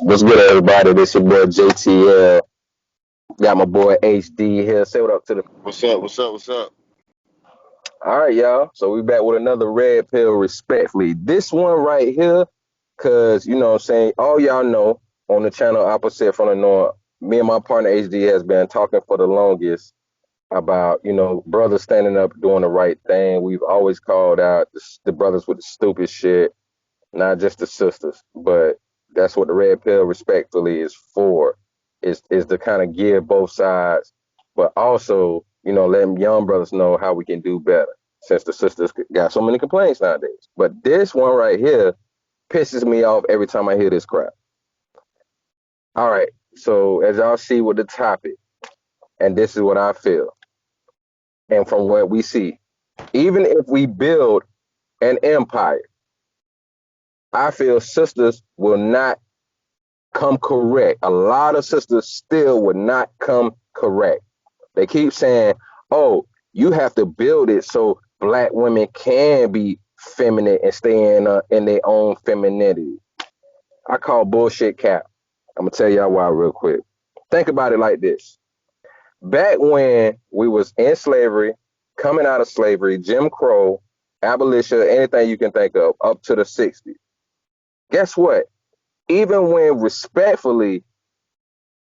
What's good, everybody? This your boy JTL. Got my boy HD here. Say what up to the. What's up? What's up? What's up? All right, y'all. So we back with another Red Pill Respectfully. This one right here, cause you know what I'm saying, all y'all know on the channel opposite from the north, me and my partner HD has been talking for the longest about brothers standing up doing the right thing. We've always called out the brothers with the stupid shit, not just the sisters, but that's what the Red Pill Respectfully is for. Is to kind of give both sides, but also let them young brothers know how we can do better. Since the sisters got so many complaints nowadays, but this one right here pisses me off every time I hear this crap. All right, so as y'all see with the topic, and this is what I feel, and from what we see, even if we build an empire, I feel sisters will not come correct. A lot of sisters still would not come correct. They keep saying, "Oh, you have to build it so black women can be feminine and stay in their own femininity." I call bullshit cap. I'm gonna tell y'all why real quick. Think about it like this: back when we was in slavery, coming out of slavery, Jim Crow, abolition, anything you can think of, up to the '60s. Guess what? Even when respectfully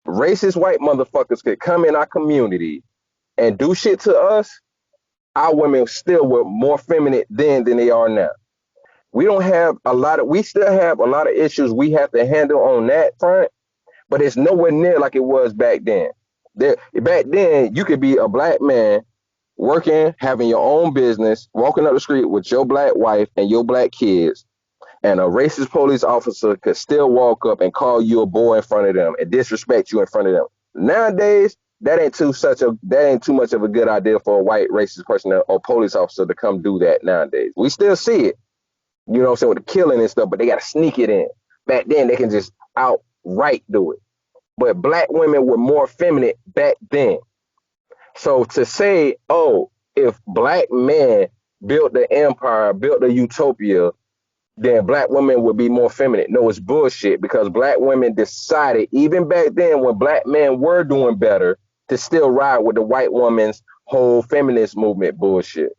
racist white motherfuckers could come in our community and do shit to us, our women still were more feminine then than they are now. We still have a lot of issues we have to handle on that front, but it's nowhere near like it was back then. Back then, you could be a black man working, having your own business, walking up the street with your black wife and your black kids, and a racist police officer could still walk up and call you a boy in front of them and disrespect you in front of them. Nowadays, that ain't too much of a good idea for a white racist person or police officer to come do that nowadays. We still see it, what I'm saying, with the killing and stuff, but they gotta sneak it in. Back then they can just outright do it. But black women were more feminine back then. So to say, oh, if black men built the empire, built the utopia, then black women would be more feminine. No, it's bullshit because black women decided, even back then when black men were doing better, to still ride with the white woman's whole feminist movement bullshit.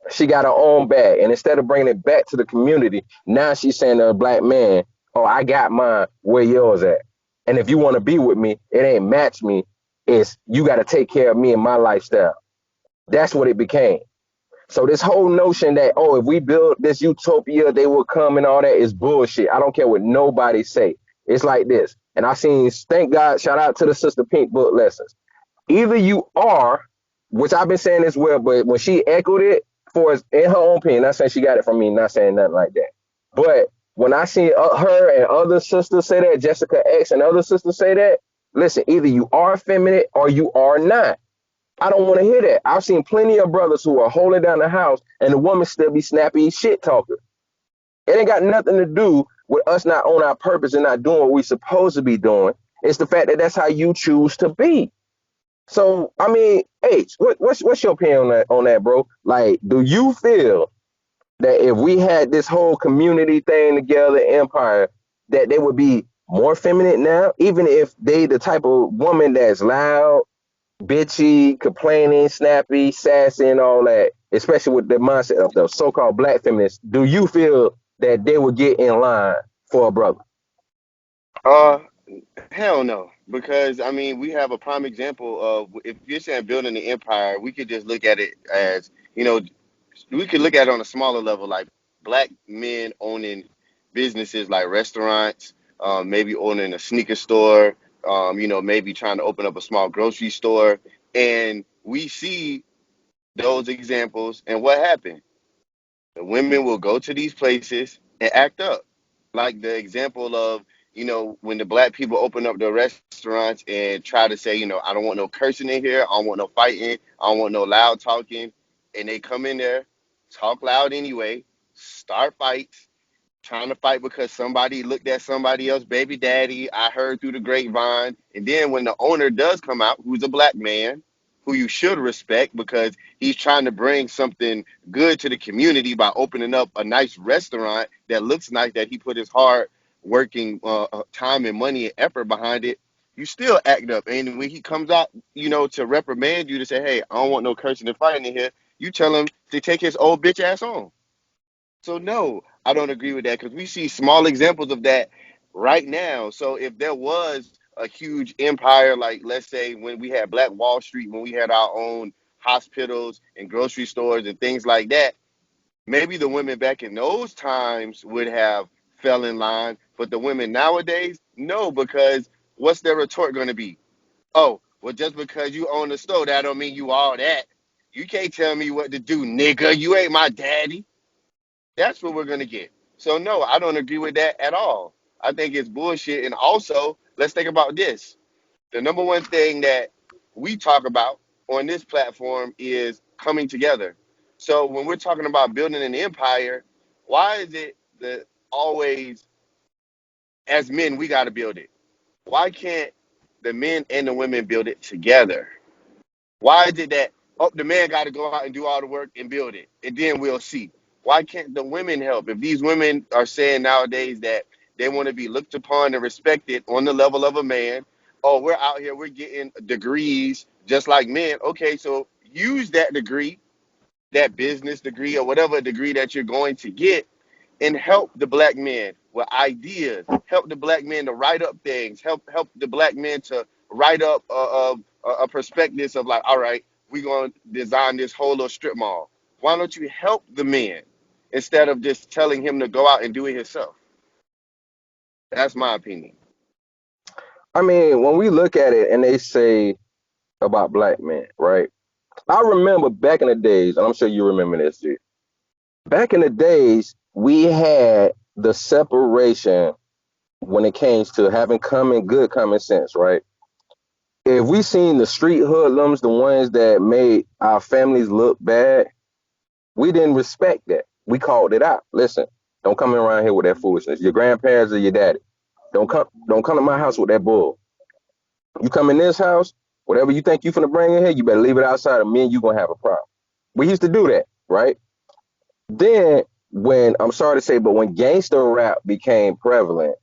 She got her own bag. And instead of bringing it back to the community, now she's saying to a black man, oh, I got mine, where yours at? And if you want to be with me, it ain't match me. It's you got to take care of me and my lifestyle. That's what it became. So this whole notion that, oh, if we build this utopia, they will come and all that is bullshit. I don't care what nobody say. It's like this. And I seen, thank God, shout out to the Sister Pink book lessons. Either you are, which I've been saying as well, but when she echoed it for in her own opinion, not saying she got it from me, not saying nothing like that. But when I see her and other sisters say that, Jessica X and other sisters say that, listen, either you are feminine or you are not. I don't want to hear that. I've seen plenty of brothers who are holding down the house and the woman still be snappy shit talker. It ain't got nothing to do with us not on our purpose and not doing what we supposed to be doing. It's the fact that that's how you choose to be. So I mean, H, what's your opinion on that, bro? Like, do you feel that if we had this whole community thing together, empire, that they would be more feminine now, even if they the type of woman that's loud, bitchy, complaining, snappy, sassy, and all that, especially with the mindset of the so-called black feminists, do you feel that they would get in line for a brother? Uh, Hell no. Because I mean, we have a prime example of if you're saying building the empire, we could just look at it as we could look at it on a smaller level, like black men owning businesses like restaurants, maybe owning a sneaker store, maybe trying to open up a small grocery store, and we see those examples, and what happened? The women will go to these places and act up. Like the example of, when the black people open up the restaurants and try to say, I don't want no cursing in here. I don't want no fighting. I don't want no loud talking. And they come in there, talk loud anyway, start fights, trying to fight because somebody looked at somebody else, baby daddy. I heard through the grapevine. And then when the owner does come out, who's a black man, who you should respect because he's trying to bring something good to the community by opening up a nice restaurant that looks nice, that he put his heart, working time and money and effort behind it, you still act up. And when he comes out, to reprimand you to say, hey, I don't want no cursing and fighting in here, you tell him to take his old bitch ass on. So no, I don't agree with that because we see small examples of that right now. So if there was a huge empire, like let's say when we had Black Wall Street, when we had our own hospitals and grocery stores and things like that, maybe the women back in those times would have fell in line, but the women nowadays, no, because what's their retort going to be? Oh, well, just because you own a store, that don't mean you all that. You can't tell me what to do, nigga. You ain't my daddy. That's what we're gonna get. So no, I don't agree with that at all. I think it's bullshit. And also, let's think about this. The number one thing that we talk about on this platform is coming together. So when we're talking about building an empire, why is it that always as men we gotta build it? Why can't the men and the women build it together? Why is it that the man got to go out and do all the work and build it, and then we'll see? Why can't the women help? If these women are saying nowadays that they want to be looked upon and respected on the level of a man, oh, we're out here, we're getting degrees just like men. Okay, so use that degree, that business degree or whatever degree that you're going to get, and help the black men with ideas. Help the black men to write up things. Help the black men to write up a perspectives of like, all right, we're gonna design this whole little strip mall. Why don't you help the men instead of just telling him to go out and do it himself? That's my opinion. I mean, when we look at it and they say about black men, right? I remember back in the days, and I'm sure you remember this, G. Back in the days, we had the separation when it came to having good common sense, right? If we seen the street hoodlums, the ones that made our families look bad, we didn't respect that. We called it out. Listen, don't come around here with that foolishness. Your grandparents or your daddy. Don't come to my house with that bull. You come in this house, whatever you think you finna bring in here, you better leave it outside of me and you gonna have a problem. We used to do that, right? Then when I'm sorry to say, but when gangster rap became prevalent,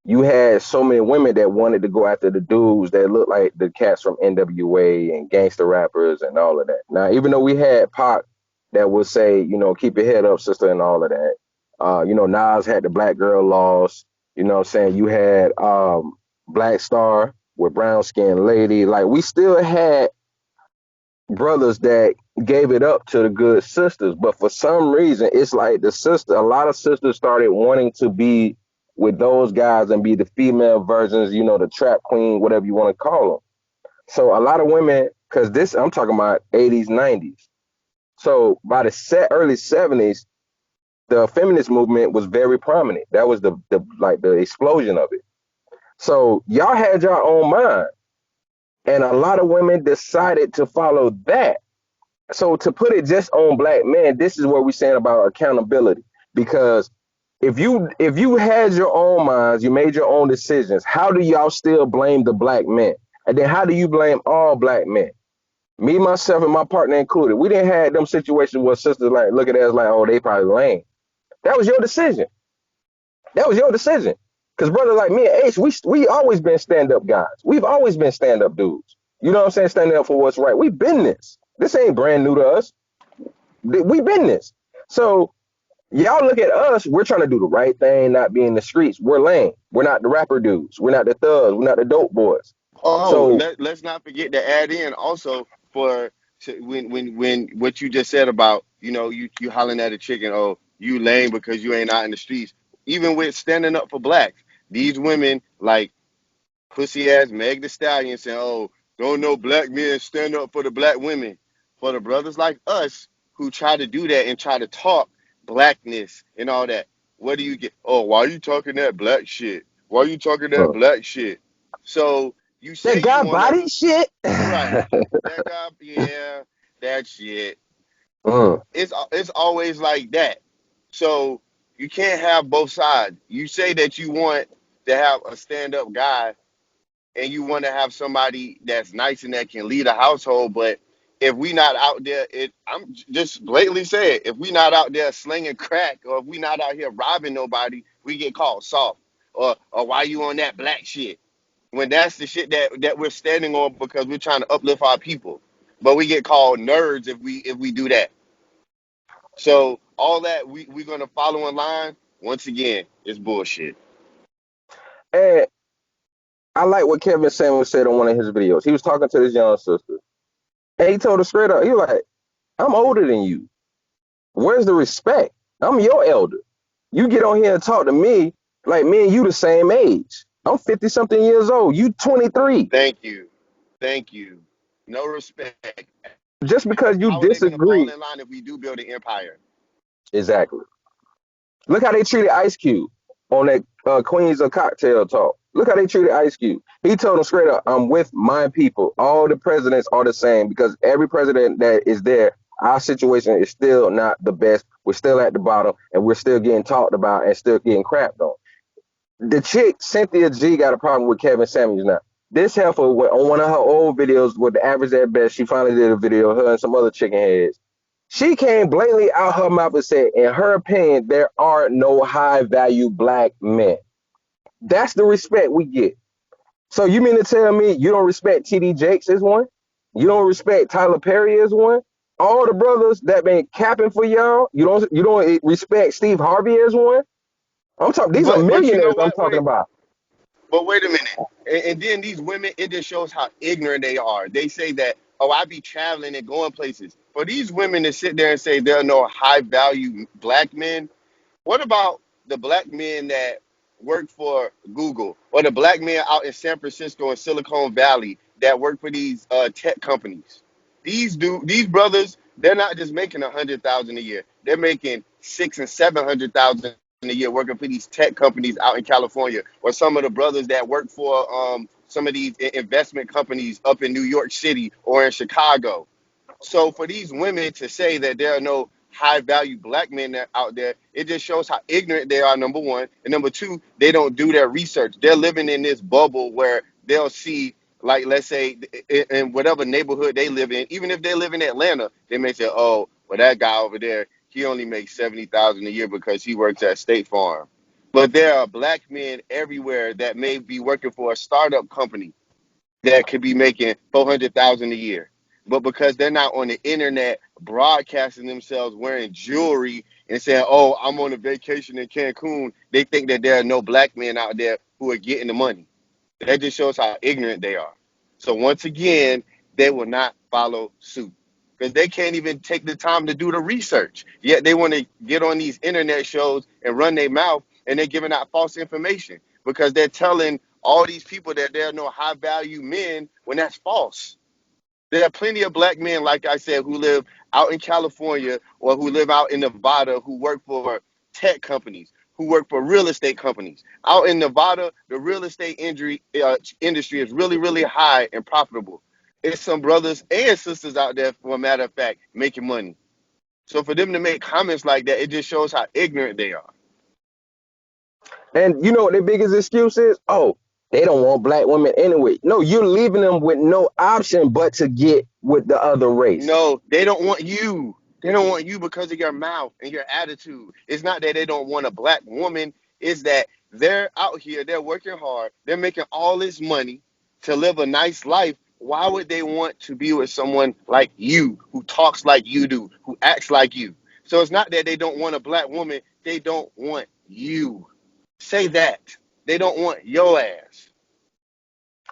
you had so many women that wanted to go after the dudes that looked like the cats from NWA and gangster rappers and all of that. Now, even though we had Pac that would say, keep your head up, sister, and all of that. Nas had the Black Girl Lost. You know what I'm saying? You had Black Star with Brown Skin Lady. Like, we still had brothers that gave it up to the good sisters. But for some reason, it's like a lot of sisters started wanting to be with those guys and be the female versions, the trap queen, whatever you want to call them. So a lot of women, because I'm talking about 80s, 90s. So by the early 70s, the feminist movement was very prominent. That was the explosion of it. So y'all had your own mind, and a lot of women decided to follow that. So to put it just on black men, this is what we're saying about accountability. Because if you had your own minds, you made your own decisions, how do y'all still blame the black men? And then how do you blame all black men? Me, myself, and my partner included. We didn't have them situations where sisters like look at us like, oh, they probably lame. That was your decision. That was your decision. Because brother like me and Ace, we always been stand up guys. We've always been stand up dudes. You know what I'm saying? Standing up for what's right. We've been this. This ain't brand new to us. We've been this. So y'all look at us. We're trying to do the right thing, not be in the streets. We're lame. We're not the rapper dudes. We're not the thugs. We're not the dope boys. Oh, So let's not forget to add in also when what you just said about you hollering at a chicken, oh, you lame because you ain't out in the streets. Even with standing up for blacks, these women like pussy ass Meg the Stallion saying, oh, don't no black men stand up for the black women. For the brothers like us who try to do that and try to talk blackness and all that, what do you get? Oh, why are you talking that black shit? Why are you talking that uh, black shit? So you that say you guy want to, body shit. right? That guy, yeah, that shit. Mm. It's always like that. So you can't have both sides. You say that you want to have a stand up guy and you want to have somebody that's nice and that can lead a household, but if we not out there, I'm just blatantly saying, if we not out there slinging crack or if we not out here robbing nobody, we get called soft. or why you on that black shit? When that's the shit that we're standing on because we're trying to uplift our people. But we get called nerds if we do that. So all that we're gonna follow in line, once again, is bullshit. And I like what Kevin Samuels said on one of his videos. He was talking to this young sister, and he told her straight up, he was like, "I'm older than you. Where's the respect? I'm your elder. You get on here and talk to me like me and you the same age. I'm 50 something years old. You 23. Thank you. Thank you. No respect. Just because you How are they gonna fall disagree." in line if we do build an empire? Exactly. Look how they treated Ice Cube on that Queens of Cocktail talk. Look how they treated Ice Cube. He told them straight up, "I'm with my people. All the presidents are the same because every president that is there, our situation is still not the best. We're still at the bottom and we're still getting talked about and still getting crapped on." The chick, Cynthia G, got a problem with Kevin Samuels now. This heifer, on one of her old videos with the average at best, she finally did a video, her and some other chicken heads. She came blatantly out her mouth and said, in her opinion, there are no high value black men. That's the respect we get. So you mean to tell me you don't respect TD Jakes as one? You don't respect Tyler Perry as one? All the brothers that been capping for y'all, you don't respect Steve Harvey as one? I'm talking these are But you know millionaires I'm what? talking about. But wait a minute. And then these women, it just shows how ignorant they are. They say that, oh, I be traveling and going places. For these women to sit there and say there are no high value black men, what about the black men that work for Google or the black men out in San Francisco and Silicon Valley that work for these tech companies? These brothers, they're not just making 100,000 a year. They're making 600,000 and 700,000 a year working for these tech companies out in California, or some of the brothers that work for some of these investment companies up in New York City or in Chicago. So for these women to say that there are no high value black men out there, it just shows how ignorant they are, number one. And number two, they don't do their research. They're living in this bubble where they'll see, like, let's say, in whatever neighborhood they live in, even if they live in Atlanta, they may say, oh, well, that guy over there, he only makes 70,000 a year because he works at State Farm. But there are black men everywhere that may be working for a startup company that could be making 400,000 a year. But because they're not on the internet broadcasting themselves wearing jewelry and saying, "Oh, I'm on a vacation in Cancun," they think that there are no black men out there who are getting the money. That just shows how ignorant they are. So once again, they will not follow suit because they can't even take the time to do the research. Yet they want to get on these internet shows and run their mouth, and they're giving out false information because they're telling all these people that there are no high value men when that's false. There are plenty of black men, like I said, who live out in California or who live out in Nevada who work for tech companies, who work for real estate companies. Out in Nevada, the real estate industry is really, really high and profitable. It's some brothers and sisters out there, for a matter of fact, making money. So for them to make comments like that, it just shows how ignorant they are. And you know what their biggest excuse is? Oh, they don't want black women anyway. No, you're leaving them with no option but to get with the other race. No, they don't want you. They don't want you because of your mouth and your attitude. It's not that they don't want a black woman. It's that they're out here, they're working hard, they're making all this money to live a nice life. Why would they want to be with someone like you, who talks like you do, who acts like you? So it's not that they don't want a black woman, they don't want you. Say that. They don't want your ass.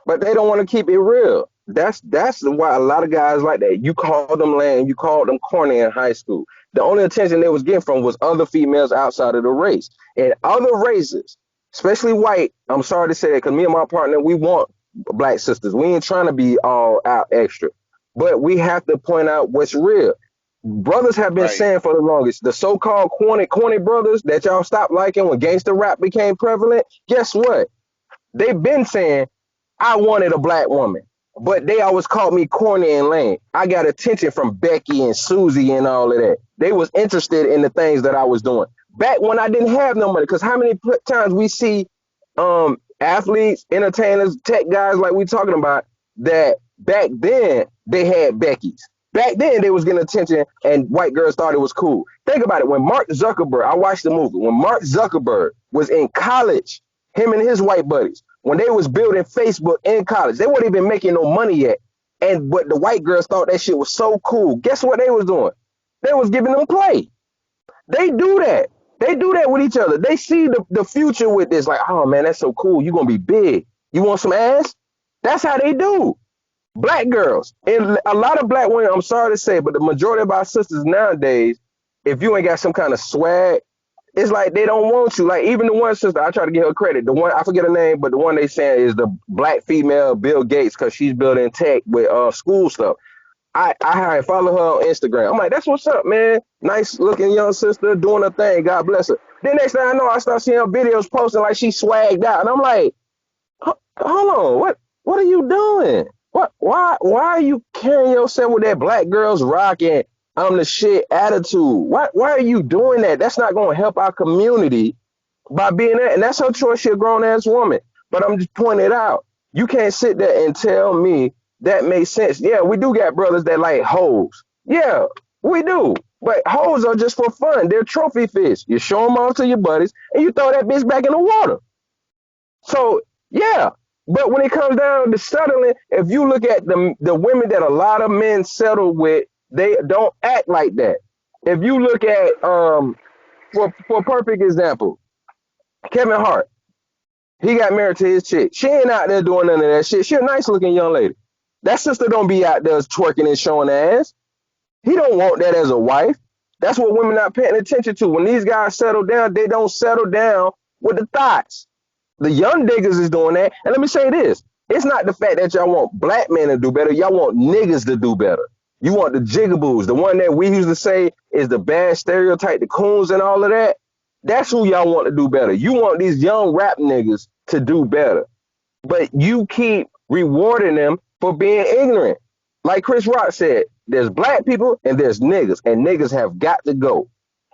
But they don't want to keep it real. That's why a lot of guys like that. You called them lame, you called them corny in high school. The only attention they was getting from was other females outside of the race. And other races, especially white, I'm sorry to say that because me and my partner, we want black sisters. We ain't trying to be all out extra. But we have to point out what's real. Brothers have been Right. saying for the longest, the so-called corny brothers that y'all stopped liking when gangster rap became prevalent, guess what? They've been saying I wanted a black woman, but they always called me corny and lame. I got attention from Becky and Susie and all of that. They was interested in the things that I was doing back when I didn't have no money. Because how many times we see athletes, entertainers, tech guys like we talking about that back then they had Becky's. Back then they was getting attention and white girls thought it was cool. Think about it. When Mark Zuckerberg, I watched the movie. When Mark Zuckerberg was in college, Him and his white buddies, when they was building Facebook in college, they weren't even making no money yet. And but the white girls thought that shit was so cool. Guess what they was doing? They was giving them play. They do that. They do that with each other. They see the future with this, like, oh man, that's so cool. You're gonna be big. You want some ass? That's how they do. Black girls. And a lot of black women, I'm sorry to say, but the majority of our sisters nowadays, if you ain't got some kind of swag, it's like they don't want you. Like even the one sister, I try to give her credit. The one I forget her name, but the one they saying is the black female Bill Gates because she's building tech with school stuff. I follow her on Instagram. I'm like, that's what's up, man. Nice looking young sister doing her thing. God bless her. Then next thing I know, I start seeing her videos posting like she swagged out, and I'm like, hold on, what are you doing? Why are you carrying yourself with that black girls rocking I'm the shit attitude? Why are you doing that? That's not gonna help our community by being that, and that's her choice. She's a grown ass woman. But I'm just pointing it out. You can't sit there and tell me that makes sense. Yeah, we do got brothers that like hoes. Yeah, we do. But hoes are just for fun. They're trophy fish. You show them off to your buddies, and you throw that bitch back in the water. So yeah, but when it comes down to settling, if you look at the women that a lot of men settle with, they don't act like that. If you look at for a perfect example, Kevin Hart, he got married to his chick. She ain't out there doing none of that shit. She a nice looking young lady. That sister don't be out there twerking and showing ass. He don't want that as a wife. That's what women not paying attention to. When these guys settle down, they don't settle down with the thoughts. The young niggas is doing that. And let me say this. It's not the fact that y'all want black men to do better. Y'all want niggas to do better. You want the jigaboos, the one that we used to say is the bad stereotype, the coons and all of that. That's who y'all want to do better. You want these young rap niggas to do better. But you keep rewarding them for being ignorant. Like Chris Rock said, there's black people and there's niggas, and niggas have got to go.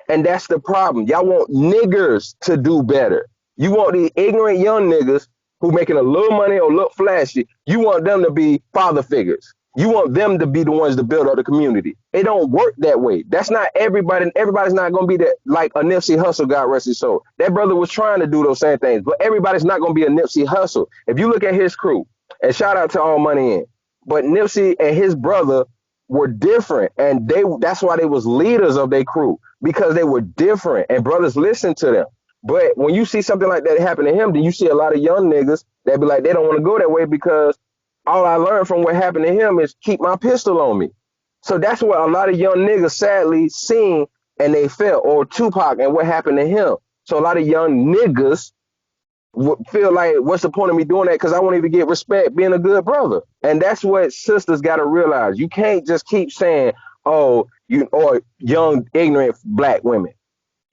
And that's the problem. Y'all want niggers to do better. You want these ignorant young niggas who making a little money or look flashy. You want them to be father figures. You want them to be the ones to build up the community. It don't work that way. That's not everybody. Everybody's not going to be that like a Nipsey Hussle, God rest his soul. That brother was trying to do those same things, but everybody's not going to be a Nipsey Hussle. If you look at his crew, and shout out to All Money In, but Nipsey and his brother were different, and that's why they was leaders of their crew because they were different, and brothers listened to them. But when you see something like that happen to him, then you see a lot of young niggas that be like, they don't want to go that way because all I learned from what happened to him is keep my pistol on me. So that's what a lot of young niggas sadly seen and they felt, or Tupac and what happened to him. So a lot of young niggas would feel like, what's the point of me doing that? Because I won't even get respect being a good brother. And that's what sisters got to realize. You can't just keep saying, oh, you or young ignorant black women.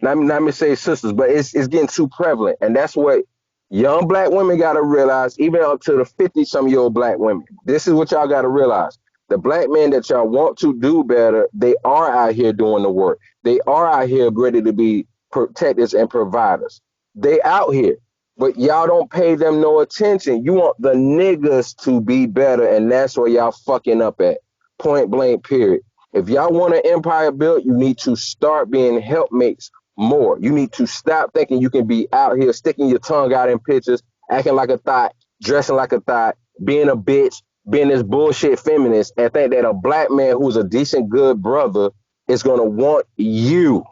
Not me say sisters, but it's getting too prevalent. And that's what young black women got to realize, even up to the 50-some-year-old black women. This is what y'all got to realize. The black men that y'all want to do better, they are out here doing the work. They are out here ready to be protectors and providers. They out here, but y'all don't pay them no attention. You want the niggas to be better, and that's where y'all fucking up at. Point blank, period. If y'all want an empire built, you need to start being helpmates more. You need to stop thinking you can be out here sticking your tongue out in pictures, acting like a thought, dressing like a thought, being a bitch, being this bullshit feminist, and think that a black man who's a decent, good brother is going to want you.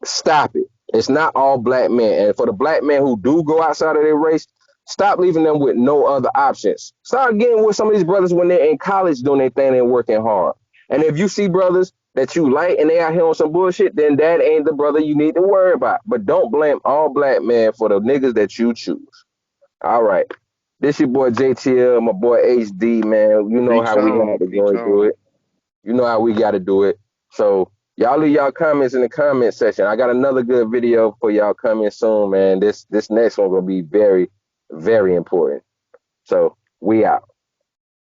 Stop it. It's not all black men. And for the black men who do go outside of their race, stop leaving them with no other options. Start getting with some of these brothers when they're in college doing their thing and working hard. And if you see brothers that you like and they out here on some bullshit, then that ain't the brother you need to worry about. But don't blame all black men for the niggas that you choose. All right. This your boy JTL, my boy HD, man. You know Preach how we had on, to go preach and do on. it. You know how we got to do it. So y'all leave y'all comments in the comment section. I got another good video for y'all coming soon, man. This next one gonna be very, very important. So we out.